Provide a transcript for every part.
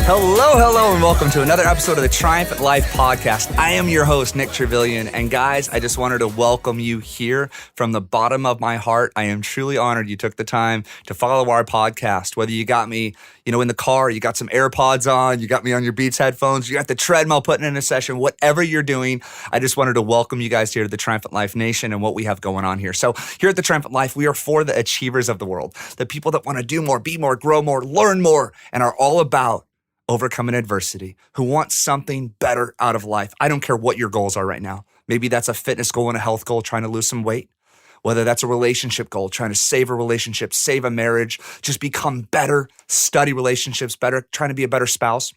Hello, and welcome to another episode of the Triumphant Life Podcast. I am your host, Nick Trevelyan, and guys, I just wanted to welcome you here from the bottom of my heart. I am truly honored you took the time to follow our podcast, whether you got me, in the car, you got some AirPods on, you got me on your Beats headphones, you got the treadmill putting in a session, whatever you're doing, I just wanted to welcome you guys here to the Triumphant Life Nation and what we have going on here. So here at the Triumphant Life, we are for the achievers of the world, the people that want to do more, be more, grow more, learn more, and are all about overcoming adversity, who want something better out of life. I don't care what your goals are right now. Maybe that's a fitness goal and a health goal, trying to lose some weight. Whether that's a relationship goal, trying to save a relationship, save a marriage, just become better, study relationships better, trying to be a better spouse.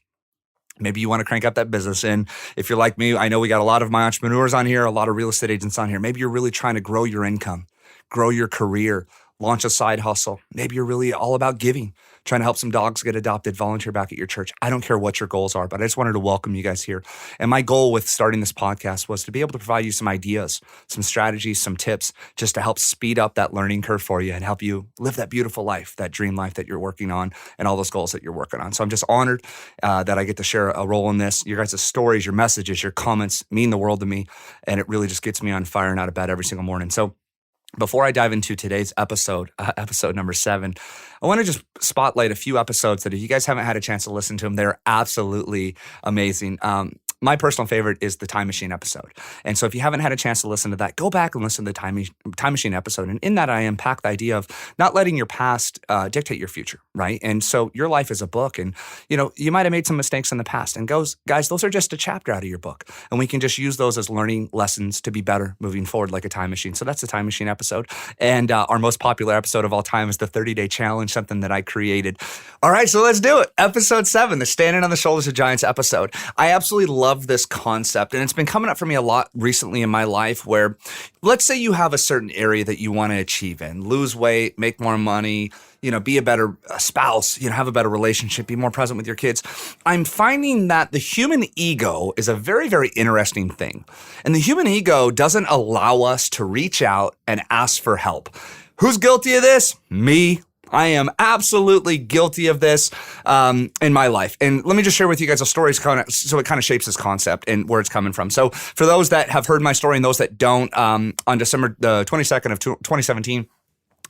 Maybe you want to crank up that business. And if you're like me, I know we got a lot of my entrepreneurs on here, a lot of real estate agents on here. Maybe you're really trying to grow your income, grow your career, launch a side hustle. Maybe you're really all about giving, trying to help some dogs get adopted, volunteer back at your church. I don't care what your goals are, but I just wanted to welcome you guys here. And my goal with starting this podcast was to be able to provide you some ideas, some strategies, some tips, just to help speed up that learning curve for you and help you live that beautiful life, that dream life that you're working on and all those goals that you're working on. So I'm just honored that I get to share a role in this. Your guys' stories, your messages, your comments mean the world to me. And it really just gets me on fire and out of bed every single morning. So before I dive into today's episode, episode number 7, I want to just spotlight a few episodes that if you guys haven't had a chance to listen to them, they're absolutely amazing. My personal favorite is the Time Machine episode. And so if you haven't had a chance to listen to that, go back and listen to the Time Machine episode. And in that, I unpack the idea of not letting your past dictate your future, right? And so your life is a book. And, you might have made some mistakes in the past. And guys, those are just a chapter out of your book. And we can just use those as learning lessons to be better moving forward like a time machine. So that's the Time Machine episode. And our most popular episode of all time is the 30-Day Challenge, something that I created. All right, so let's do it. Episode 7, the Standing on the Shoulders of Giants episode. I absolutely love this concept, and it's been coming up for me a lot recently in my life where, let's say you have a certain area that you want to achieve in, lose weight, make more money, be a better spouse, have a better relationship, be more present with your kids. I'm finding that the human ego is a very, very interesting thing. And the human ego doesn't allow us to reach out and ask for help. Who's guilty of this? Me. I am absolutely guilty of this in my life. And let me just share with you guys a story so it kind of shapes this concept and where it's coming from. So for those that have heard my story and those that don't, on December the 22nd of 2017,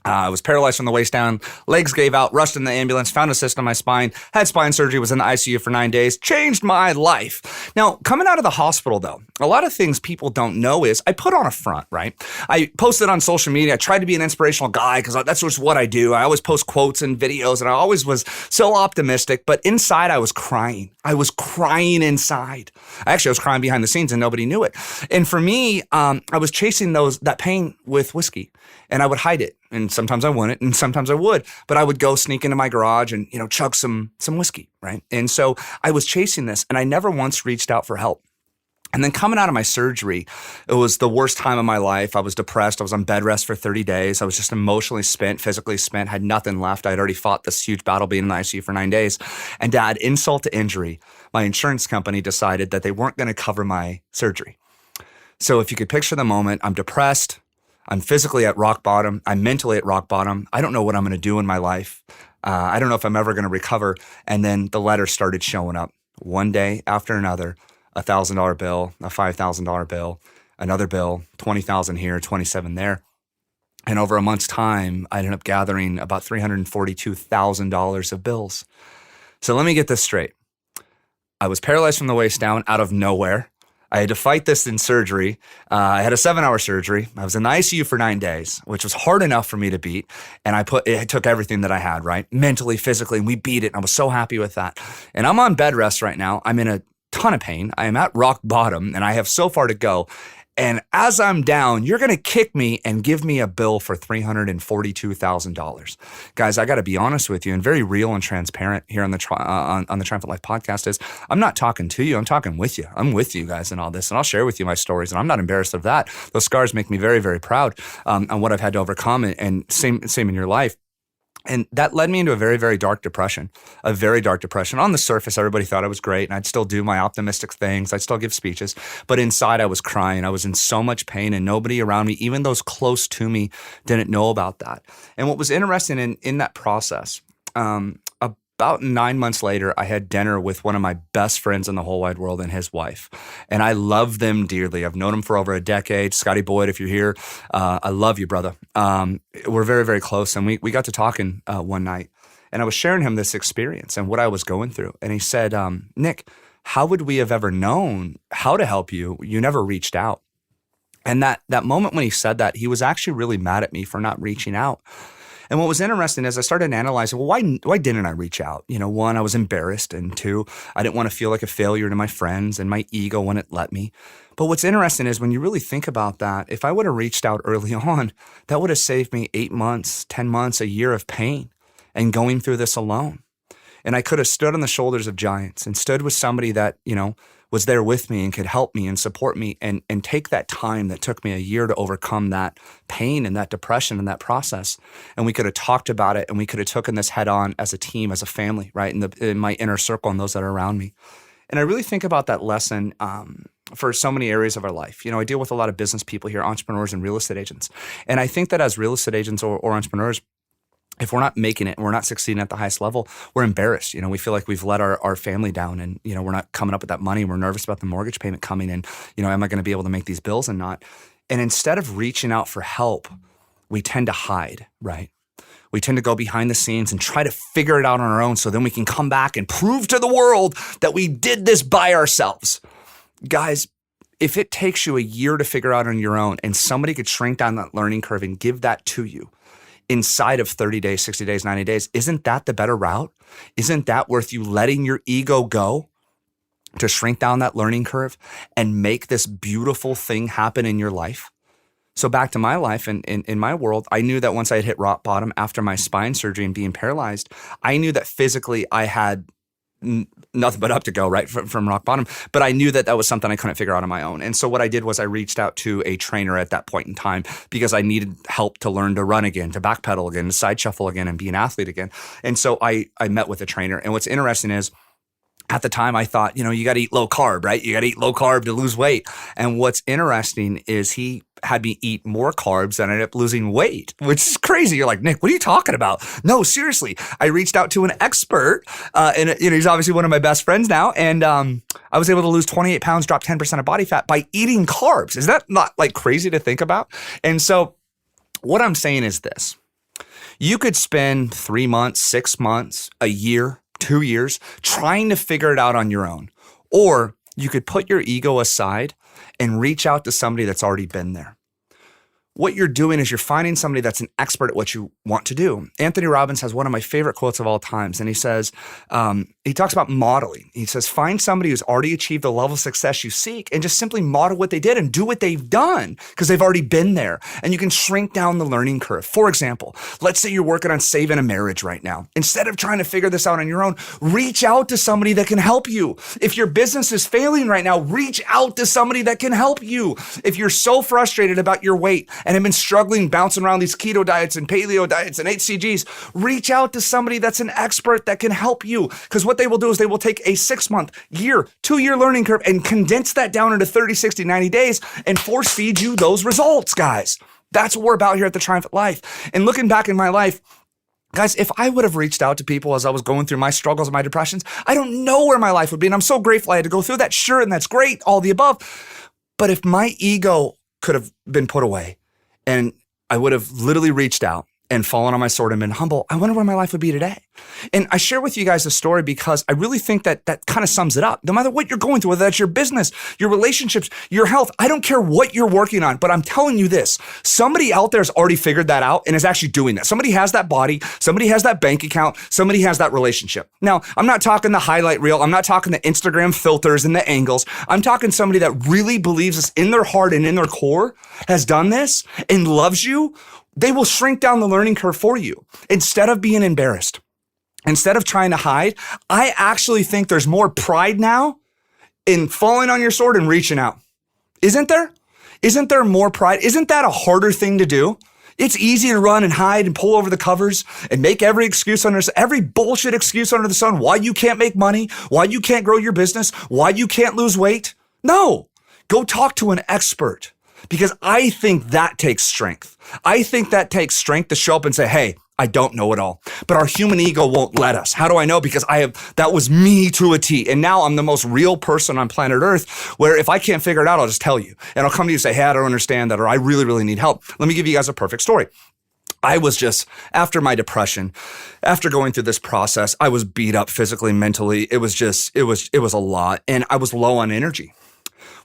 I was paralyzed from the waist down, legs gave out, rushed in the ambulance, found a cyst on my spine, had spine surgery, was in the ICU for 9 days, changed my life. Now, coming out of the hospital though, a lot of things people don't know is I put on a front, right? I posted on social media. I tried to be an inspirational guy because that's just what I do. I always post quotes and videos and I always was so optimistic, but inside I was crying. I was crying inside. Actually, I was crying behind the scenes and nobody knew it. And for me, I was chasing that pain with whiskey and I would hide it. And sometimes I wouldn't, and sometimes I would, but I would go sneak into my garage and, chug some whiskey, right? And so I was chasing this and I never once reached out for help. And then coming out of my surgery, it was the worst time of my life. I was depressed. I was on bed rest for 30 days. I was just emotionally spent, physically spent, had nothing left. I'd already fought this huge battle being in the ICU for 9 days. And to add insult to injury, my insurance company decided that they weren't going to cover my surgery. So if you could picture the moment, I'm depressed. I'm physically at rock bottom. I'm mentally at rock bottom. I don't know what I'm going to do in my life. I don't know if I'm ever going to recover. And then the letters started showing up one day after another. $1,000 bill, a $5,000 bill, another bill, $20,000 here, $27,000 there. And over a month's time, I ended up gathering about $342,000 of bills. So let me get this straight. I was paralyzed from the waist down out of nowhere. I had to fight this in surgery. I had a 7-hour surgery. I was in the ICU for 9 days, which was hard enough for me to beat. And I took everything that I had, right? Mentally, physically, and we beat it. And I was so happy with that. And I'm on bed rest right now. I'm in a ton of pain. I am at rock bottom and I have so far to go. And as I'm down, you're going to kick me and give me a bill for $342,000. Guys, I got to be honest with you and very real and transparent here on the Triumphant Life podcast is I'm not talking to you. I'm talking with you. I'm with you guys in all this and I'll share with you my stories and I'm not embarrassed of that. Those scars make me very, very proud on what I've had to overcome and same in your life. And that led me into a very, very dark depression, On the surface, everybody thought I was great and I'd still do my optimistic things. I'd still give speeches. But inside I was crying. I was in so much pain and nobody around me, even those close to me, didn't know about that. And what was interesting in that process, About 9 months later, I had dinner with one of my best friends in the whole wide world and his wife. And I love them dearly. I've known them for over a decade. Scotty Boyd, if you're here, I love you, brother. We're very, very close. And we got to talking one night. And I was sharing him this experience and what I was going through. And he said, Nick, how would we have ever known how to help you? You never reached out. And that moment when he said that, he was actually really mad at me for not reaching out. And what was interesting is I started analyzing, well, why didn't I reach out? One, I was embarrassed. And two, I didn't want to feel like a failure to my friends, and my ego wouldn't let me. But what's interesting is when you really think about that, if I would have reached out early on, that would have saved me 8 months, 10 months, a year of pain and going through this alone. And I could have stood on the shoulders of giants and stood with somebody that, was there with me and could help me and support me and take that time that took me a year to overcome that pain and that depression and that process. And we could have talked about it, and we could have taken this head on as a team, as a family, right? In my inner circle and those that are around me. And I really think about that lesson for so many areas of our life. I deal with a lot of business people here, entrepreneurs and real estate agents. And I think that as real estate agents or entrepreneurs, if we're not making it and we're not succeeding at the highest level, we're embarrassed. We feel like we've let our family down, and, we're not coming up with that money. We're nervous about the mortgage payment coming in. Am I going to be able to make these bills and not? And instead of reaching out for help, we tend to hide, right? We tend to go behind the scenes and try to figure it out on our own so then we can come back and prove to the world that we did this by ourselves. Guys, if it takes you a year to figure out on your own and somebody could shrink down that learning curve and give that to you inside of 30 days, 60 days, 90 days, isn't that the better route? Isn't that worth you letting your ego go to shrink down that learning curve and make this beautiful thing happen in your life? So back to my life and in my world, I knew that once I had hit rock bottom after my spine surgery and being paralyzed, I knew that physically I had nothing but up to go, right, from rock bottom. But I knew that was something I couldn't figure out on my own. And so what I did was I reached out to a trainer at that point in time because I needed help to learn to run again, to backpedal again, to side shuffle again, and be an athlete again. And so I met with a trainer. And what's interesting is, at the time, I thought, you got to eat low carb, right? You got to eat low carb to lose weight. And what's interesting is he had me eat more carbs and I ended up losing weight, which is crazy. You're like, Nick, what are you talking about? No, seriously. I reached out to an expert and he's obviously one of my best friends now. And I was able to lose 28 pounds, drop 10% of body fat by eating carbs. Is that not like crazy to think about? And so what I'm saying is this. You could spend 3 months, 6 months, a year, 2 years trying to figure it out on your own. Or you could put your ego aside and reach out to somebody that's already been there. What you're doing is you're finding somebody that's an expert at what you want to do. Anthony Robbins has one of my favorite quotes of all times. And he says, he talks about modeling. He says, find somebody who's already achieved the level of success you seek and just simply model what they did and do what they've done because they've already been there. And you can shrink down the learning curve. For example, let's say you're working on saving a marriage right now. Instead of trying to figure this out on your own, reach out to somebody that can help you. If your business is failing right now, reach out to somebody that can help you. If you're so frustrated about your weight and have been struggling bouncing around these keto diets and paleo diets and HCGs, reach out to somebody that's an expert that can help you. Because what they will do is they will take a 6-month, year, 2-year learning curve and condense that down into 30, 60, 90 days and force feed you those results, guys. That's what we're about here at the Triumphant Life. And looking back in my life, guys, if I would have reached out to people as I was going through my struggles and my depressions, I don't know where my life would be. And I'm so grateful I had to go through that. Sure, and that's great, all the above. But if my ego could have been put away, and I would have literally reached out and fallen on my sword and been humble, I wonder where my life would be today. And I share with you guys a story because I really think that kind of sums it up. No matter what you're going through, whether that's your business, your relationships, your health, I don't care what you're working on, but I'm telling you this, somebody out there has already figured that out and is actually doing that. Somebody has that body, somebody has that bank account, somebody has that relationship. Now, I'm not talking the highlight reel. I'm not talking the Instagram filters and the angles. I'm talking somebody that really believes this in their heart and in their core, has done this and loves you. They will shrink down the learning curve for you instead of being embarrassed. Instead of trying to hide, I actually think there's more pride now in falling on your sword and reaching out. Isn't there? Isn't there more pride? Isn't that a harder thing to do? It's easy to run and hide and pull over the covers and make every bullshit excuse under the sun, why you can't make money, why you can't grow your business, why you can't lose weight. No, go talk to an expert. Because I think that takes strength. I think that takes strength to show up and say, hey, I don't know it all. But our human ego won't let us. How do I know? Because that was me to a T. And now I'm the most real person on planet Earth, where if I can't figure it out, I'll just tell you. And I'll come to you and say, hey, I don't understand that, or I really, really need help. Let me give you guys a perfect story. I was just, after my depression, after going through this process, I was beat up physically, mentally. It was a lot. And I was low on energy.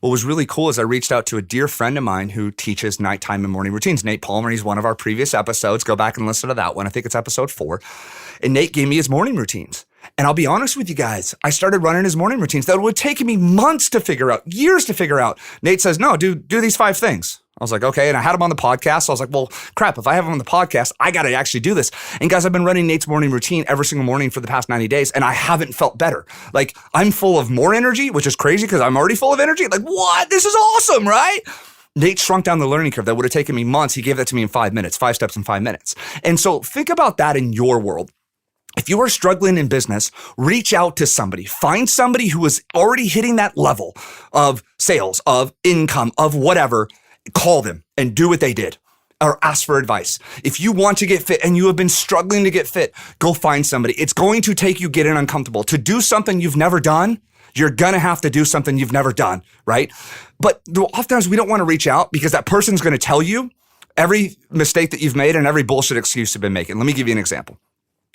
What was really cool is I reached out to a dear friend of mine who teaches nighttime and morning routines, Nate Palmer. He's one of our previous episodes. Go back and listen to that one. I think it's episode 4. And Nate gave me his morning routines. And I'll be honest with you guys, I started running his morning routines that would take me months to figure out, years to figure out. Nate says, no, do these 5 things. I was like, okay. And I had him on the podcast. So I was like, well, crap, if I have him on the podcast, I got to actually do this. And guys, I've been running Nate's morning routine every single morning for the past 90 days, and I haven't felt better. Like, I'm full of more energy, which is crazy because I'm already full of energy. Like, what? This is awesome, right? Nate shrunk down the learning curve that would have taken me months. He gave that to me in 5 minutes, 5 steps in 5 minutes. And so think about that in your world. If you are struggling in business, reach out to somebody. Find somebody who is already hitting that level of sales, of income, of whatever. Call them and do what they did, or ask for advice. If you want to get fit and you have been struggling to get fit, go find somebody. It's going to take you getting uncomfortable. To do something you've never done, you're going to have to do something you've never done, right? But oftentimes we don't want to reach out because that person's going to tell you every mistake that you've made and every bullshit excuse you've been making. Let me give you an example.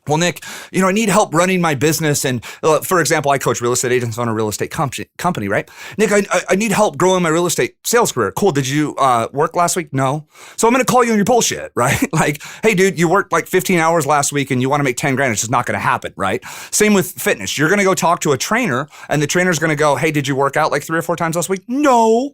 Well, Nick, I need help running my business. And for example, I coach real estate agents on a real estate company, right? Nick, I need help growing my real estate sales career. Cool. Did you work last week? No. So I'm going to call you on your bullshit, right? Like, hey, dude, you worked like 15 hours last week and you want to make 10 grand. It's just not going to happen, right? Same with fitness. You're going to go talk to a trainer and the trainer's going to go, hey, did you work out like 3 or 4 times last week? No.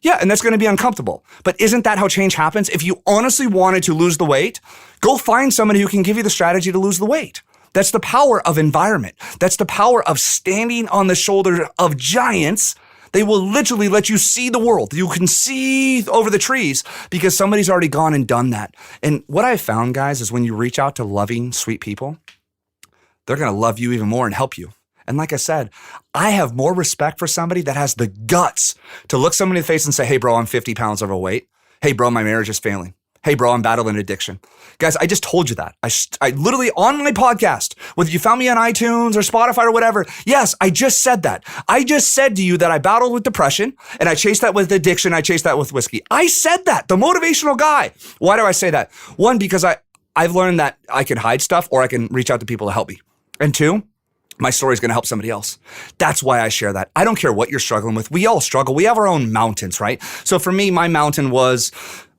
Yeah, and that's going to be uncomfortable. But isn't that how change happens? If you honestly wanted to lose the weight, go find somebody who can give you the strategy to lose the weight. That's the power of environment. That's the power of standing on the shoulders of giants. They will literally let you see the world. You can see over the trees because somebody's already gone and done that. And what I found, guys, is when you reach out to loving, sweet people, they're going to love you even more and help you. And like I said, I have more respect for somebody that has the guts to look somebody in the face and say, hey, bro, I'm 50 pounds overweight. Hey, bro, my marriage is failing. Hey, bro, I'm battling addiction. Guys, I just told you that. I literally on my podcast, whether you found me on iTunes or Spotify or whatever, yes, I just said that. I just said to you that I battled with depression and I chased that with addiction. I chased that with whiskey. I said that, the motivational guy. Why do I say that? 1, because I've learned that I can hide stuff or I can reach out to people to help me. And 2, my story is going to help somebody else. That's why I share that. I don't care what you're struggling with. We all struggle. We have our own mountains, right? So for me, my mountain was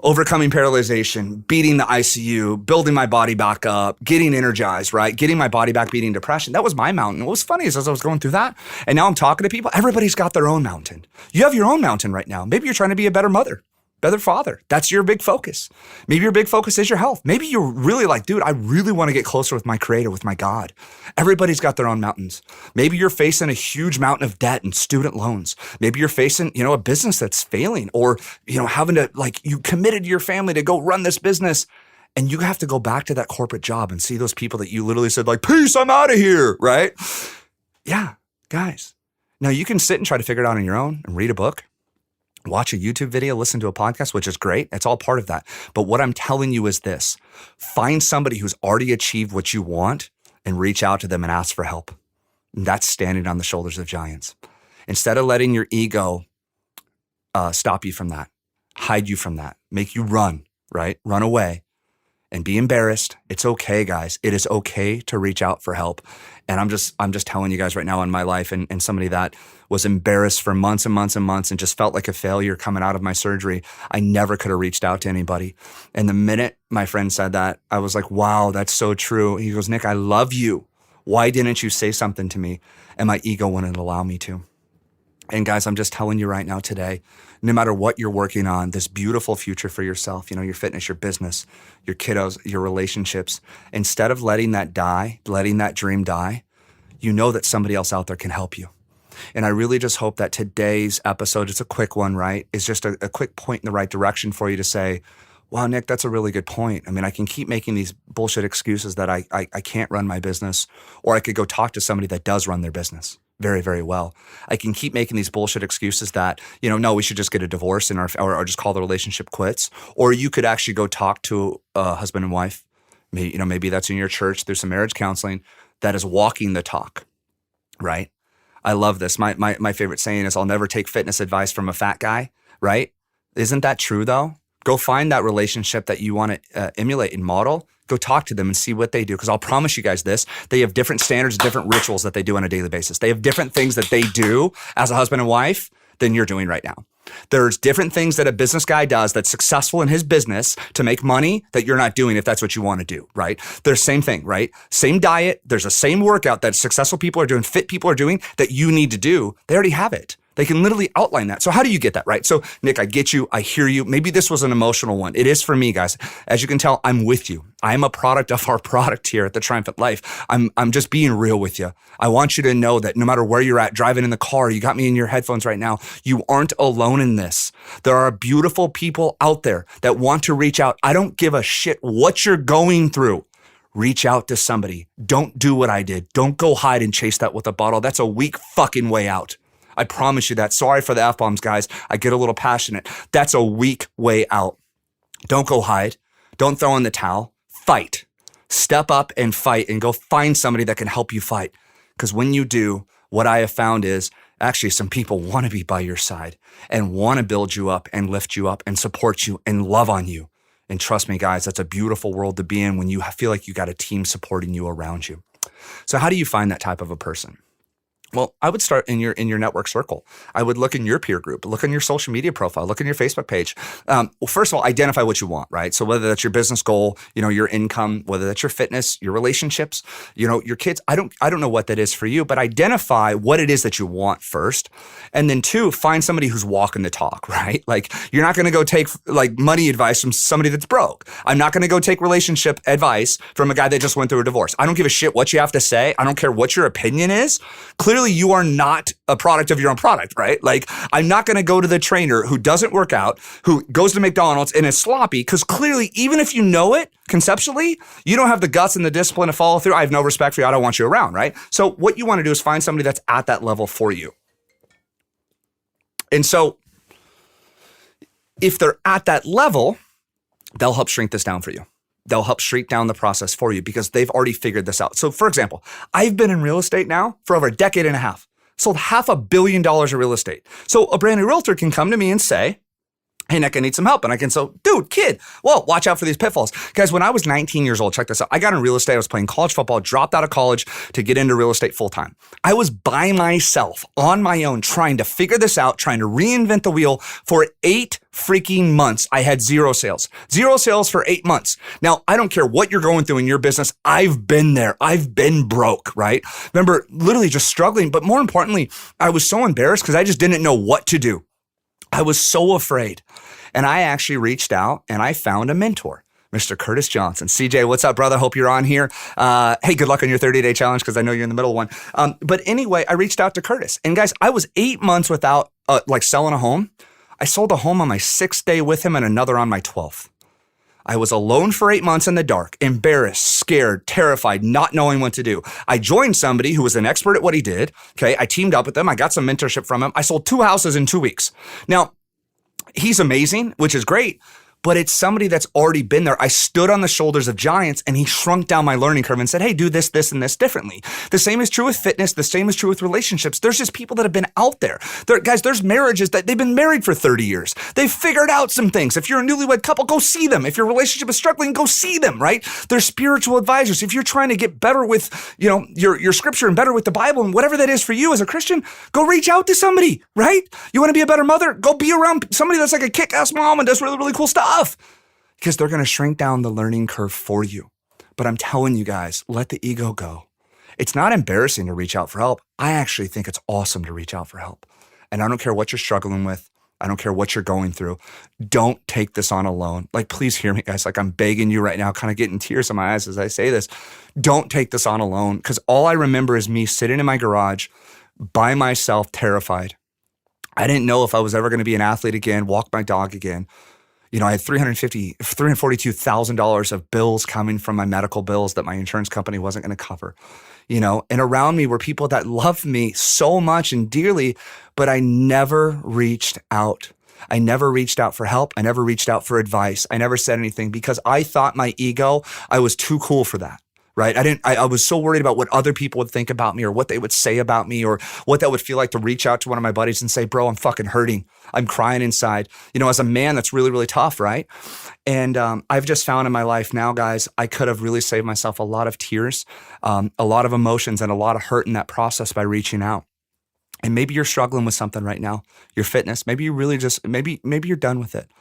overcoming paralyzation, beating the ICU, building my body back up, getting energized, right? Getting my body back, beating depression. That was my mountain. What was funny is as I was going through that, and now I'm talking to people, everybody's got their own mountain. You have your own mountain right now. Maybe you're trying to be a better mother, better father. That's your big focus. Maybe your big focus is your health. Maybe you're really like, dude, I really want to get closer with my creator, with my God. Everybody's got their own mountains. Maybe you're facing a huge mountain of debt and student loans. Maybe you're facing, a business that's failing or, having to you committed to your family to go run this business and you have to go back to that corporate job and see those people that you literally said peace, I'm out of here, right? Yeah, guys. Now you can sit and try to figure it out on your own and read a book. Watch a YouTube video, listen to a podcast, which is great. It's all part of that. But what I'm telling you is this. Find somebody who's already achieved what you want and reach out to them and ask for help. And that's standing on the shoulders of giants. Instead of letting your ego stop you from that, hide you from that, make you run, right? Run away and be embarrassed. It's okay, guys. It is okay to reach out for help. And I'm just telling you guys right now in my life and somebody that was embarrassed for months and months and months and just felt like a failure coming out of my surgery. I never could have reached out to anybody. And the minute my friend said that, I was like, wow, that's so true. He goes, Nick, I love you. Why didn't you say something to me? And my ego wouldn't allow me to. And guys, I'm just telling you right now today, no matter what you're working on, this beautiful future for yourself, your fitness, your business, your kiddos, your relationships, instead of letting that die, letting that dream die, that somebody else out there can help you. And I really just hope that today's episode, it's a quick one, right? Is just a quick point in the right direction for you to say, wow, Nick, that's a really good point. I mean, I can keep making these bullshit excuses that I can't run my business, or I could go talk to somebody that does run their business very, very well. I can keep making these bullshit excuses that, no, we should just get a divorce or just call the relationship quits. Or you could actually go talk to a husband and wife Maybe that's in your church through some marriage counseling that is walking the talk, right? I love this. My favorite saying is, I'll never take fitness advice from a fat guy, right? Isn't that true though? Go find that relationship that you want to emulate and model. Go talk to them and see what they do. Because I'll promise you guys this, they have different standards, different rituals that they do on a daily basis. They have different things that they do as a husband and wife than you're doing right now. There's different things that a business guy does that's successful in his business to make money that you're not doing if that's what you want to do, right? There's same thing, right? Same diet. There's a same workout that successful people are doing, fit people are doing that you need to do. They already have it. They can literally outline that. So how do you get that, right? So Nick, I get you. I hear you. Maybe this was an emotional one. It is for me, guys. As you can tell, I'm with you. I am a product of our product here at the Triumphant Life. I'm just being real with you. I want you to know that no matter where you're at, driving in the car, you got me in your headphones right now, you aren't alone in this. There are beautiful people out there that want to reach out. I don't give a shit what you're going through. Reach out to somebody. Don't do what I did. Don't go hide and chase that with a bottle. That's a weak fucking way out. I promise you that. Sorry for the F-bombs, guys. I get a little passionate. That's a weak way out. Don't go hide. Don't throw in the towel. Fight. Step up and fight and go find somebody that can help you fight. Because when you do, what I have found is actually some people want to be by your side and want to build you up and lift you up and support you and love on you. And trust me, guys, that's a beautiful world to be in when you feel like you got a team supporting you around you. So how do you find that type of a person? Well, I would start in your network circle. I would look in your peer group, look in your social media profile, look in your Facebook page. Well, first of all, identify what you want, right? So whether that's your business goal, your income, whether that's your fitness, your relationships, your kids, I don't know what that is for you, but identify what it is that you want first. And then two, find somebody who's walking the talk, right? Like you're not going to go take like money advice from somebody that's broke. I'm not going to go take relationship advice from a guy that just went through a divorce. I don't give a shit what you have to say. I don't care what your opinion is. Clearly, you are not a product of your own product, right? Like, I'm not going to go to the trainer who doesn't work out, who goes to McDonald's and is sloppy, because clearly, even if you know it conceptually, you don't have the guts and the discipline to follow through. I have no respect for you. I don't want you around, right? So what you want to do is find somebody that's at that level for you. And so if they're at that level, they'll help shrink this down for you. They'll help shrink down the process for you because they've already figured this out. So for example, I've been in real estate now for over a decade and a half, sold $500 million of real estate. So a brand new realtor can come to me and say, hey, Nick, I need some help. And I can say, dude, kid, well, watch out for these pitfalls. Guys, when I was 19 years old, check this out. I got in real estate. I was playing college football, dropped out of college to get into real estate full time. I was by myself on my own, trying to figure this out, trying to reinvent the wheel for 8 freaking months. I had zero sales for 8 months. Now, I don't care what you're going through in your business. I've been there. I've been broke, right? Remember, literally just struggling. But more importantly, I was so embarrassed because I just didn't know what to do. I was so afraid. And I actually reached out and I found a mentor, Mr. Curtis Johnson. CJ, what's up, brother? Hope you're on here. Hey, good luck on your 30-day challenge because I know you're in the middle of one. But anyway, I reached out to Curtis. And guys, I was 8 months without selling a home. I sold a home on my 6th day with him and another on my 12th. I was alone for 8 months in the dark, embarrassed, scared, terrified, not knowing what to do. I joined somebody who was an expert at what he did. Okay, I teamed up with them. I got some mentorship from him. I sold 2 houses in 2 weeks. Now, he's amazing, which is great, but it's somebody that's already been there. I stood on the shoulders of giants and he shrunk down my learning curve and said, hey, do this, this, and this differently. The same is true with fitness. The same is true with relationships. There's just people that have been out there. Guys, there's marriages that they've been married for 30 years. They've figured out some things. If you're a newlywed couple, go see them. If your relationship is struggling, go see them, right? They're spiritual advisors. If you're trying to get better with, your scripture and better with the Bible and whatever that is for you as a Christian, go reach out to somebody, right? You want to be a better mother? Go be around somebody that's like a kick-ass mom and does really, really cool stuff. Because they're going to shrink down the learning curve for you. But I'm telling you guys, let the ego go. It's not embarrassing to reach out for help. I actually think it's awesome to reach out for help. And I don't care what you're struggling with. I don't care what you're going through. Don't take this on alone. Like, please hear me, guys. Like, I'm begging you right now, kind of getting tears in my eyes as I say this. Don't take this on alone. Because all I remember is me sitting in my garage by myself, terrified. I didn't know if I was ever going to be an athlete again, walk my dog again. I had $342,000 of bills coming from my medical bills that my insurance company wasn't going to cover, and around me were people that loved me so much and dearly, but I never reached out. I never reached out for help. I never reached out for advice. I never said anything because I thought my ego, I was too cool for that. Right? I was so worried about what other people would think about me or what they would say about me or what that would feel like to reach out to one of my buddies and say, bro, I'm fucking hurting. I'm crying inside. As a man, that's really, really tough, right? And I've just found in my life now, guys, I could have really saved myself a lot of tears, a lot of emotions, and a lot of hurt in that process by reaching out. And maybe you're struggling with something right now, your fitness. Maybe you really just, maybe you're done with it.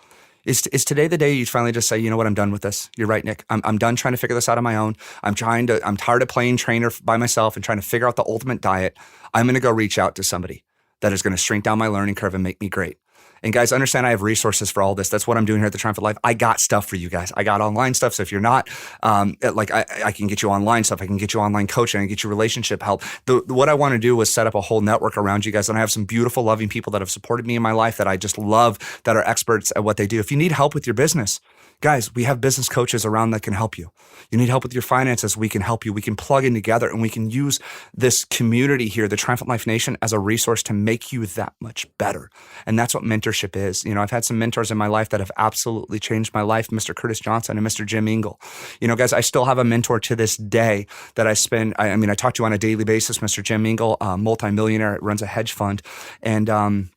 Is today the day you finally just say, you know what, I'm done with this. You're right, Nick. I'm done trying to figure this out on my own. I'm tired of playing trainer by myself and trying to figure out the ultimate diet. I'm going to go reach out to somebody that is going to shrink down my learning curve and make me great. And guys, understand I have resources for all this. That's what I'm doing here at the Triumph of Life. I got stuff for you guys. I got online stuff. So if you're not, I can get you online stuff. I can get you online coaching. I can get you relationship help. What I want to do was set up a whole network around you guys. And I have some beautiful, loving people that have supported me in my life that I just love, that are experts at what they do. If you need help with your business, guys, we have business coaches around that can help you. You need help with your finances, we can help you. We can plug in together and we can use this community here, the Triumphant Life Nation, as a resource to make you that much better. And that's what mentorship is. I've had some mentors in my life that have absolutely changed my life, Mr. Curtis Johnson and Mr. Jim Ingle. Guys, I still have a mentor to this day that I spend, I talk to on a daily basis, Mr. Jim Ingle, multimillionaire, runs a hedge fund. And,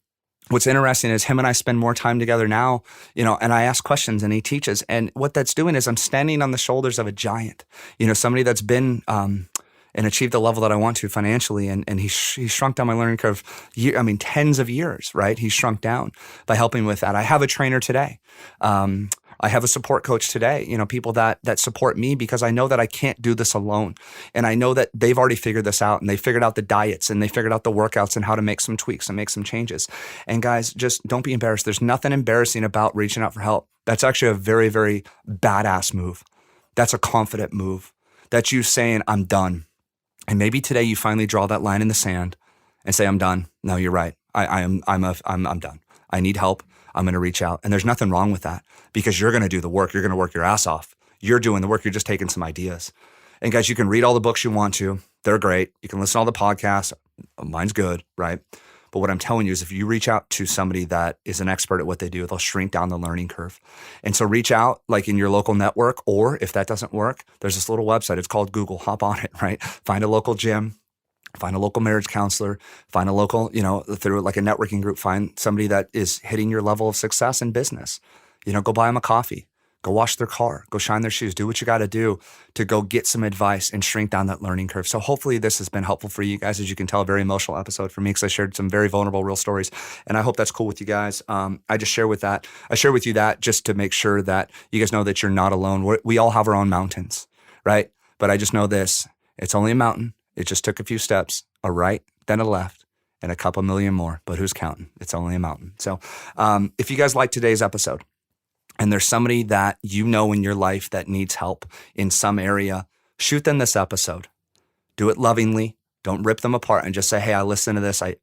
what's interesting is him and I spend more time together now, and I ask questions and he teaches. And what that's doing is I'm standing on the shoulders of a giant, somebody that's been and achieved the level that I want to financially. And he's shrunk down my learning curve, tens of years, right? He's shrunk down by helping with that. I have a trainer today. I have a support coach today, people that support me because I know that I can't do this alone. And I know that they've already figured this out and they figured out the diets and they figured out the workouts and how to make some tweaks and make some changes. And guys, just don't be embarrassed. There's nothing embarrassing about reaching out for help. That's actually a very, very badass move. That's a confident move. That's you saying, I'm done. And maybe today you finally draw that line in the sand and say, I'm done. No, you're right. I'm done. I need help. I'm going to reach out. And there's nothing wrong with that because you're going to do the work. You're going to work your ass off. You're doing the work. You're just taking some ideas. And guys, you can read all the books you want to. They're great. You can listen to all the podcasts. Mine's good, right? But what I'm telling you is if you reach out to somebody that is an expert at what they do, they'll shrink down the learning curve. And so reach out like in your local network, or if that doesn't work, there's this little website. It's called Google. Hop on it, right? Find a local gym. Find a local marriage counselor, find a local, through like a networking group, find somebody that is hitting your level of success in business. Go buy them a coffee, go wash their car, go shine their shoes, do what you got to do to go get some advice and shrink down that learning curve. So hopefully this has been helpful for you guys. As you can tell, a very emotional episode for me because I shared some very vulnerable, real stories. And I hope that's cool with you guys. I share with you that just to make sure that you guys know that you're not alone. We all have our own mountains, right? But I just know this, it's only a mountain. It just took a few steps, a right, then a left, and a couple million more. But who's counting? It's only a mountain. So if you guys like today's episode and there's somebody that you know in your life that needs help in some area, shoot them this episode. Do it lovingly. Don't rip them apart and just say, hey, I listened to this. I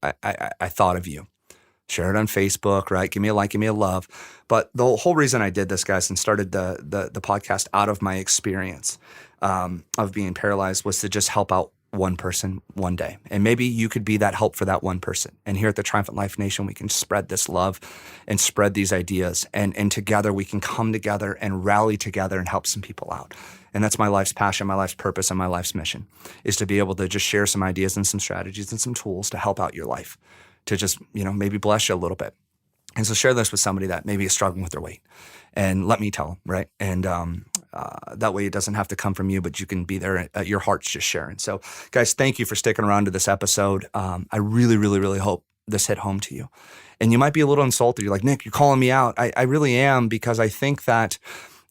thought of you. Share it on Facebook, right? Give me a like, give me a love. But the whole reason I did this, guys, and started the podcast out of my experience of being paralyzed was to just help out one person one day. And maybe you could be that help for that one person. And here at the Triumphant Life Nation, we can spread this love and spread these ideas. And together we can come together and rally together and help some people out. And that's my life's passion, my life's purpose, and my life's mission is to be able to just share some ideas and some strategies and some tools to help out your life, to just, maybe bless you a little bit. And so share this with somebody that maybe is struggling with their weight and let me tell them, right? And that way it doesn't have to come from you, but you can be there. Your heart's just sharing. So guys, thank you for sticking around to this episode. I really, really, really hope this hit home to you. And you might be a little insulted. You're like, Nick, you're calling me out. I really am, because I think that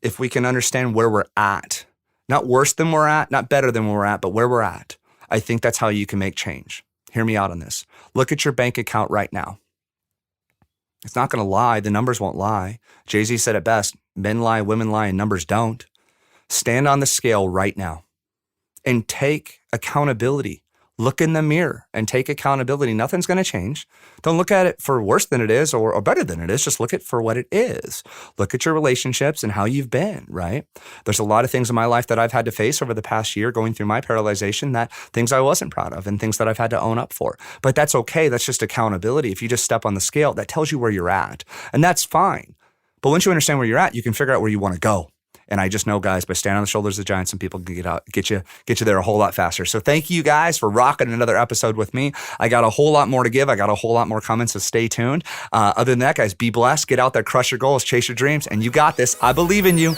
if we can understand where we're at, not worse than we're at, not better than where we're at, but where we're at, I think that's how you can make change. Hear me out on this. Look at your bank account right now. It's not going to lie. The numbers won't lie. Jay-Z said it best. Men lie, women lie, and numbers don't. Stand on the scale right now and take accountability. Look in the mirror and take accountability. Nothing's going to change. Don't look at it for worse than it is or better than it is. Just look at it for what it is. Look at your relationships and how you've been, right? There's a lot of things in my life that I've had to face over the past year going through my paralyzation, that things I wasn't proud of and things that I've had to own up for. But that's okay. That's just accountability. If you just step on the scale, that tells you where you're at. And that's fine. But once you understand where you're at, you can figure out where you want to go. And I just know, guys, by standing on the shoulders of giants, some people can get you there a whole lot faster. So thank you guys for rocking another episode with me. I got a whole lot more to give. I got a whole lot more coming, so stay tuned. Other than that, guys, be blessed. Get out there, crush your goals, chase your dreams, and you got this. I believe in you.